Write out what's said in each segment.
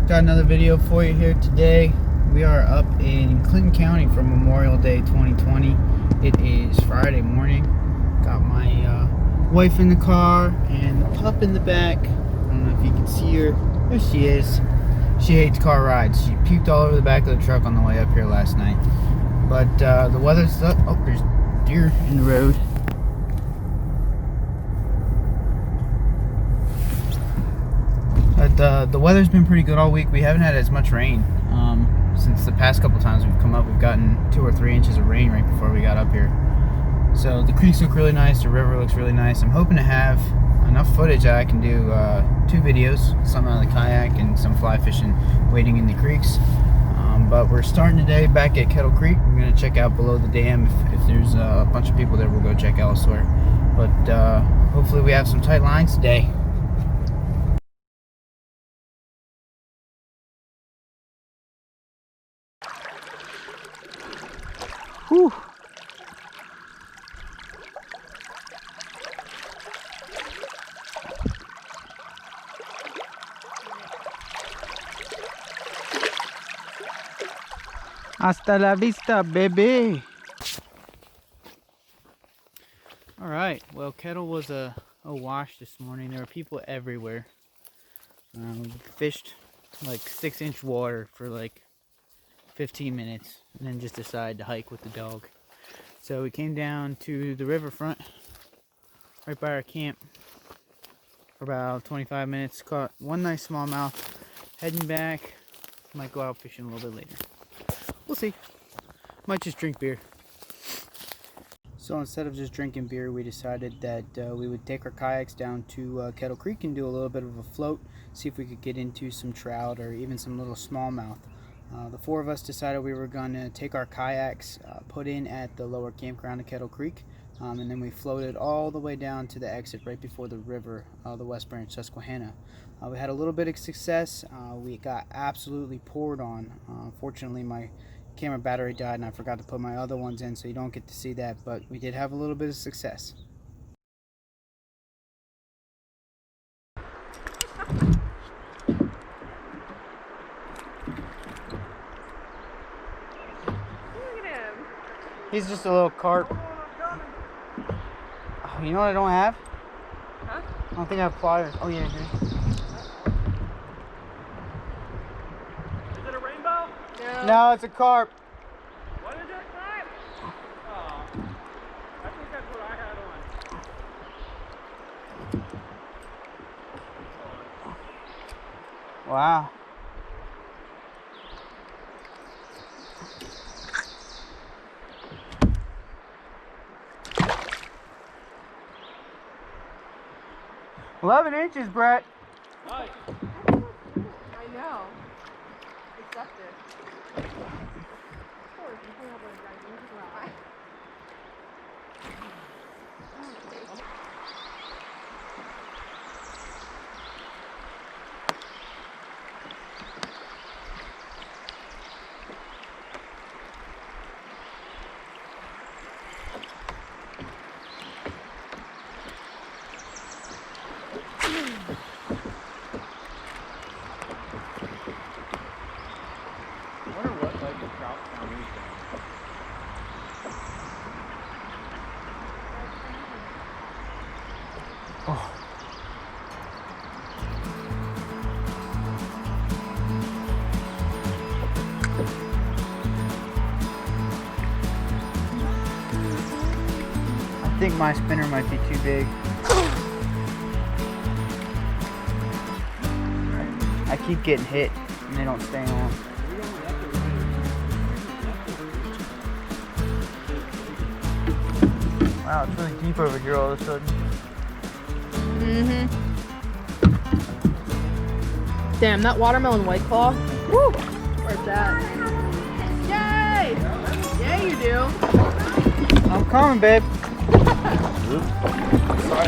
Got another video for you here today. We are up in Clinton County for Memorial Day 2020. It is Friday morning. Got my wife in the car and the pup in the back. I don't know if you can see her. There she is. She hates car rides. She puked all over the back of the truck on the way up here last night. But the weather's up. Oh, there's deer in the road. But the weather's been pretty good all week. We haven't had as much rain since the past couple times we've come up. We've gotten 2 or 3 inches of rain right before we got up here. So the creeks look really nice. The river looks really nice. I'm hoping to have enough footage that I can do 2 videos, some out of the kayak and some fly fishing, wading in the creeks. But we're starting today back at Kettle Creek. We're going to check out below the dam. If there's a bunch of people there, we'll go check elsewhere. But hopefully we have some tight lines today. Whew. Hasta la vista, baby. All right, well, Kettle was a wash this morning. There were people everywhere. We fished like 6-inch water for like 15 minutes and then just decided to hike with the dog. So we came down to the riverfront right by our camp for about 25 minutes, caught one nice smallmouth. Heading back, might go out fishing a little bit later. We'll see. Might just drink beer. So instead of just drinking beer, we decided that we would take our kayaks down to Kettle Creek and do a little bit of a float, see if we could get into some trout or even some little smallmouth. The 4 of us decided we were going to take our kayaks, put in at the lower campground at Kettle Creek, and then we floated all the way down to the exit right before the river, the West Branch Susquehanna. We had a little bit of success. We got absolutely poured on. Fortunately, my camera battery died and I forgot to put my other ones in, so you don't get to see that, but we did have a little bit of success. He's just a little carp. Oh, you know what I don't have? Huh? I don't think I have pliers. Oh yeah, here. Is it a rainbow? No, it's a carp. What is it? Carp? Oh, I think that's what I had on. Wow. $11 inches, Brett. Nice. I know. It's up there. Of course, you can't have a gigantic rye. I wonder what like the trout sound is. Oh. I think my spinner might be too big. I keep getting hit and they don't stay on. Wow, it's really deep over here all of a sudden. Damn, that watermelon White Claw. Woo! Where's that? Yay! Yeah, you do. I'm coming, babe. Sorry,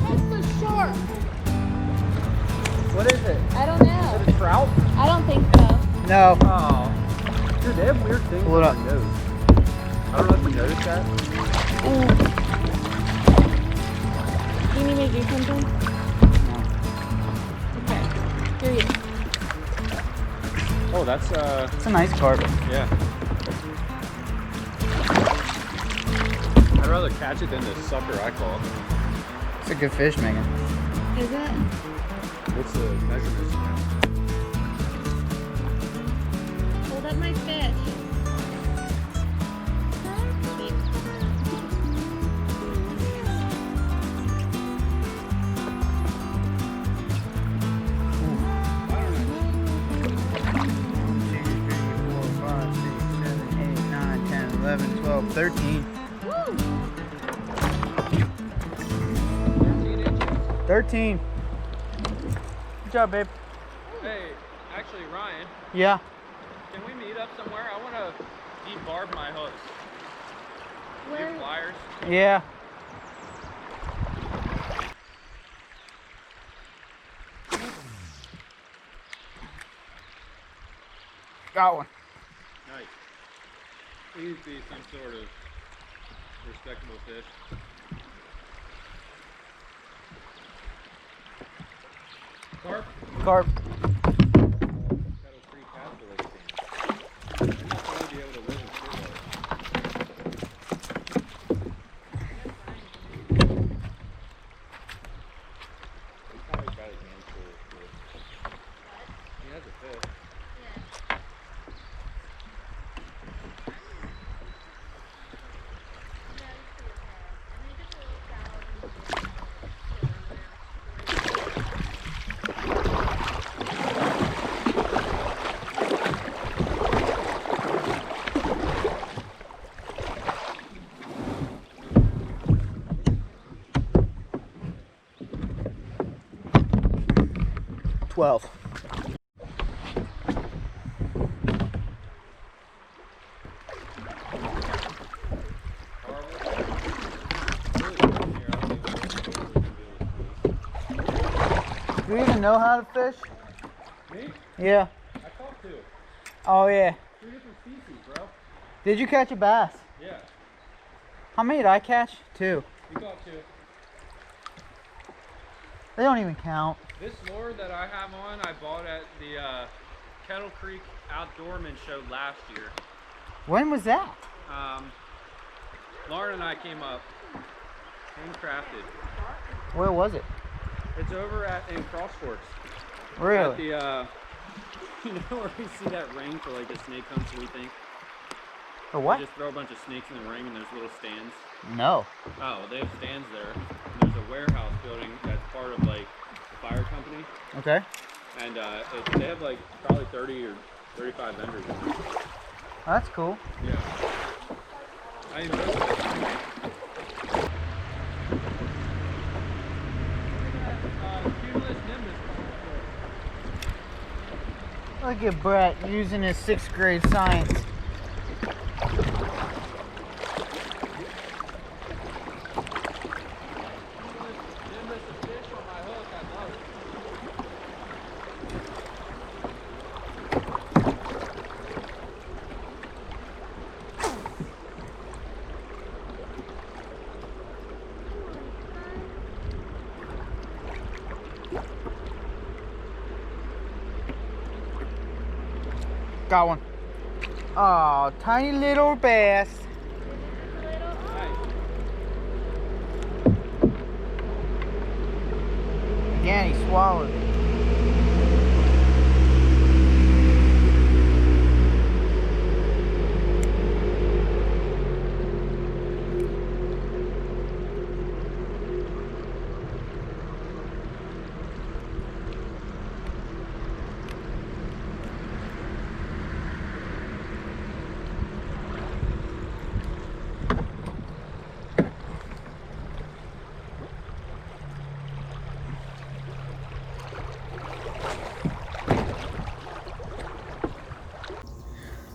That's the shark. What is it? I don't know. Is it a trout? I don't think so. No. Oh. Dude, they have weird things Pull it on up. their nose. I don't know if you noticed that. Do you need me to do something? No. Okay. Here you go. Oh, that's It's a nice carp. yeah. I'd rather catch it than the sucker I caught. It's a good fish, Megan. Is it? What's the measurements? Hold up my fish. Woo! 13. 13. Good job, babe. Hey, actually, Ryan, Yeah. can we meet up somewhere? I want to debarb my hooks. Where? Your pliers. Yeah. Got one. Nice. Please be some sort of respectable fish. Carp? Carp. Kettle Creek has the lake stands. They must only be able to live in Stillwater. He's probably got his hands full of fish. He has a fish. $12. Do you even know how to fish? Me? Yeah. I caught two. Oh, yeah. 3 different species, bro. Did you catch a bass? Yeah. How many did I catch? 2. You caught 2. They don't even count. This lure that I have on, I bought at the Kettle Creek Outdoorman show last year. When was that? Lauren and I came up, handcrafted. Where was it? It's over in Cross Forks. At Really? the, you know where we see that ring for like the snake hunts we think? For what? You just throw a bunch of snakes in the ring and there's little stands. No. Oh, they have stands there. And there's a warehouse building that's part of like the fire company. Okay. And they have like probably 30 or 35 vendors in there. That's cool. Yeah. I enjoy it. Look at Brett using his 6th grade science. Got one. Oh, tiny little bass. Again, he swallowed it.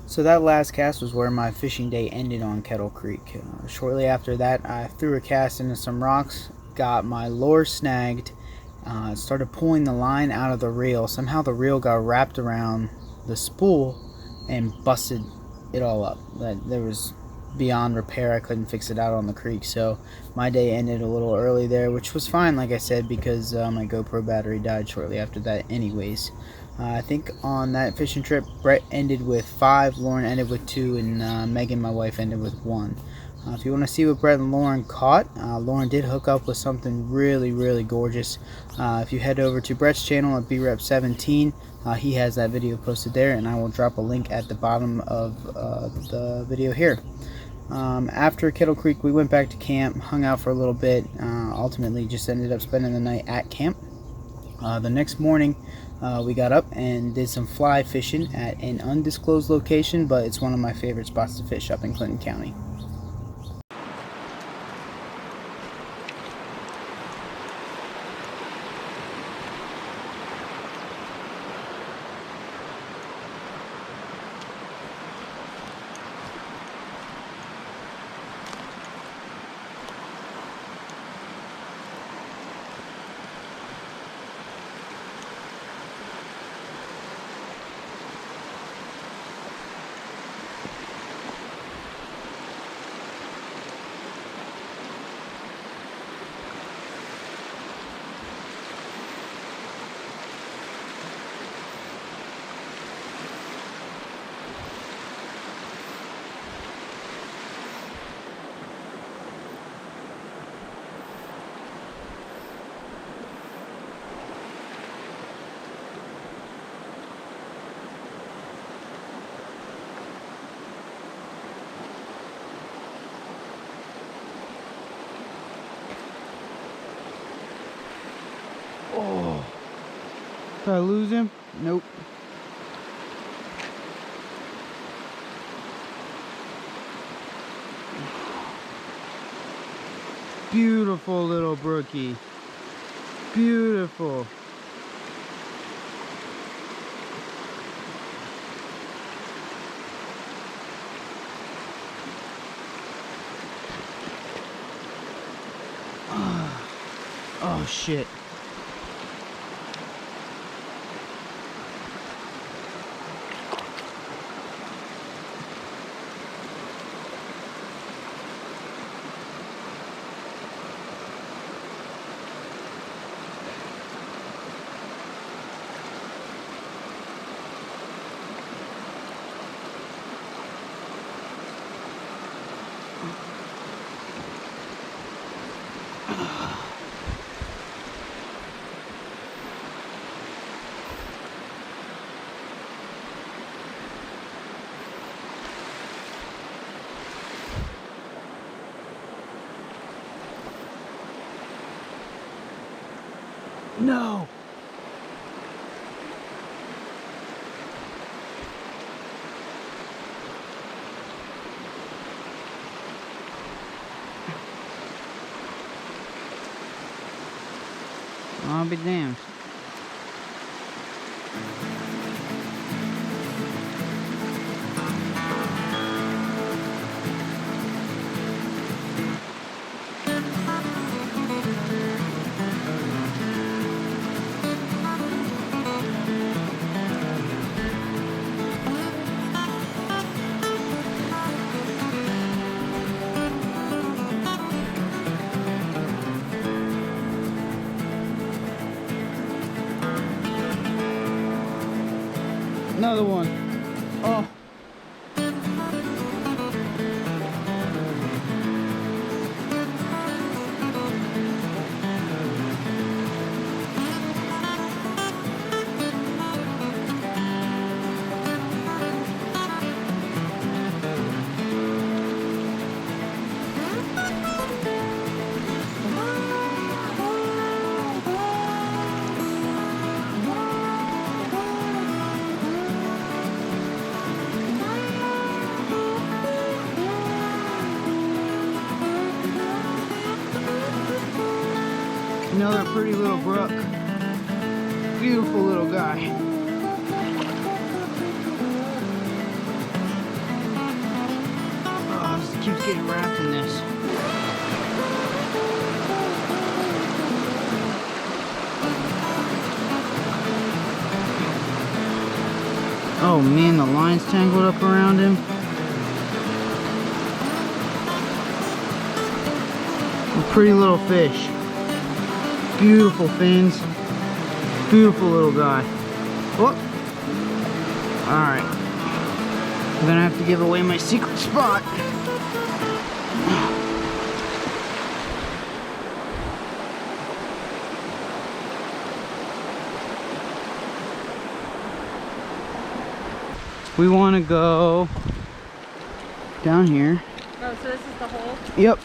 So that last cast was where my fishing day ended on Kettle Creek. Shortly after that, I threw a cast into some rocks, got my lure snagged, started pulling the line out of the reel. Somehow the reel got wrapped around the spool and busted it all up. There was beyond repair. I couldn't fix it out on the creek, so my day ended a little early there, which was fine, like I said, because my GoPro battery died shortly after that anyways. I think on that fishing trip, Brett ended with 5, Lauren ended with 2, and Megan, my wife, ended with 1. If you want to see what Brett and Lauren caught, Lauren did hook up with something really gorgeous. If you head over to Brett's channel at BRep17, he has that video posted there, and I will drop a link at the bottom of the video here. After Kettle Creek, we went back to camp, hung out for a little bit, ultimately just ended up spending the night at camp. The next morning, we got up and did some fly fishing at an undisclosed location, but it's one of my favorite spots to fish up in Clinton County. Oh, did I lose him? Nope. Beautiful little brookie. Beautiful. Oh shit. No. I'll be damned. Another one. Oh. Another pretty little brook. Beautiful little guy. Oh, this keeps getting wrapped in this. Oh man, the line's tangled up around him. Pretty little fish. Beautiful fins. Beautiful little guy. Whoop. Alright. I'm gonna have to give away my secret spot. We want to go down here. Oh, so this is the hole? Yep.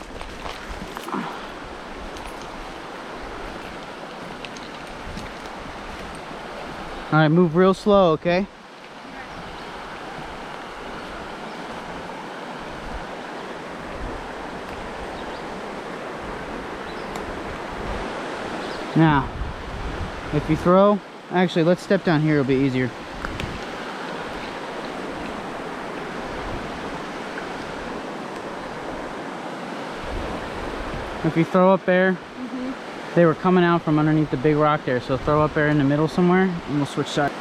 Alright, move real slow, okay? Now, if you throw, actually, let's step down here, it'll be easier. If you throw up there, they were coming out from underneath the big rock there, so throw up there in the middle somewhere, and we'll switch sides.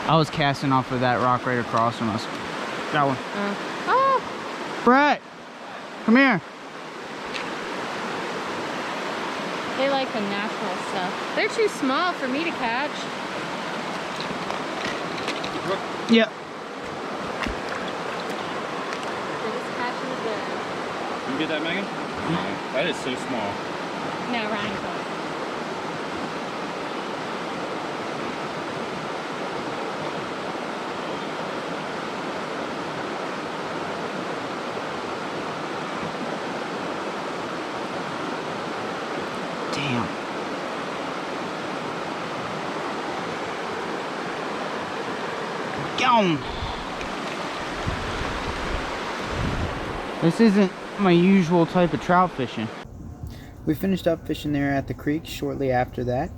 I was casting off of that rock right across from us. That one. Oh! Brett! Come here! They like the natural stuff. They're too small for me to catch. Yep. They're just catching it there. You get that, Megan? That is so small. No, Ryan got it. Damn. Gone. This isn't my usual type of trout fishing. We finished up fishing there at the creek shortly after that.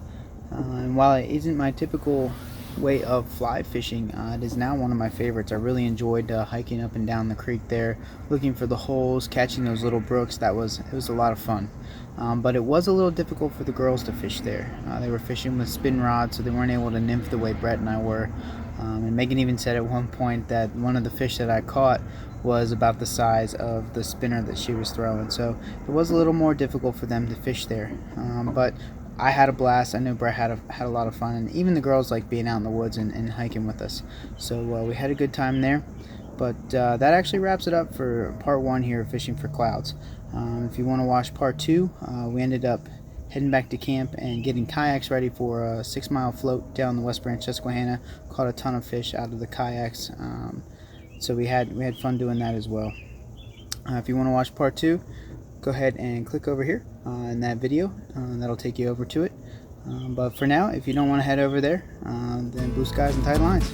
And while it isn't my typical way of fly fishing, it is now one of my favorites. I really enjoyed hiking up and down the creek there, looking for the holes, catching those little brooks. It was a lot of fun. But it was a little difficult for the girls to fish there. They were fishing with spin rods, so they weren't able to nymph the way Brett and I were. And Megan even said at one point that one of the fish that I caught was about the size of the spinner that she was throwing. So it was a little more difficult for them to fish there. But I had a blast. I know Brett had a lot of fun, and even the girls like being out in the woods and hiking with us. So we had a good time there. But that actually wraps it up for part one here of Fishing for Clouds. If you want to watch part two, we ended up heading back to camp and getting kayaks ready for a 6-mile float down the West Branch Susquehanna. Caught a ton of fish out of the kayaks, so we had fun doing that as well. If you want to watch part two, go ahead and click over here in that video. That'll take you over to it. But for now, if you don't want to head over there, then blue skies and tight lines.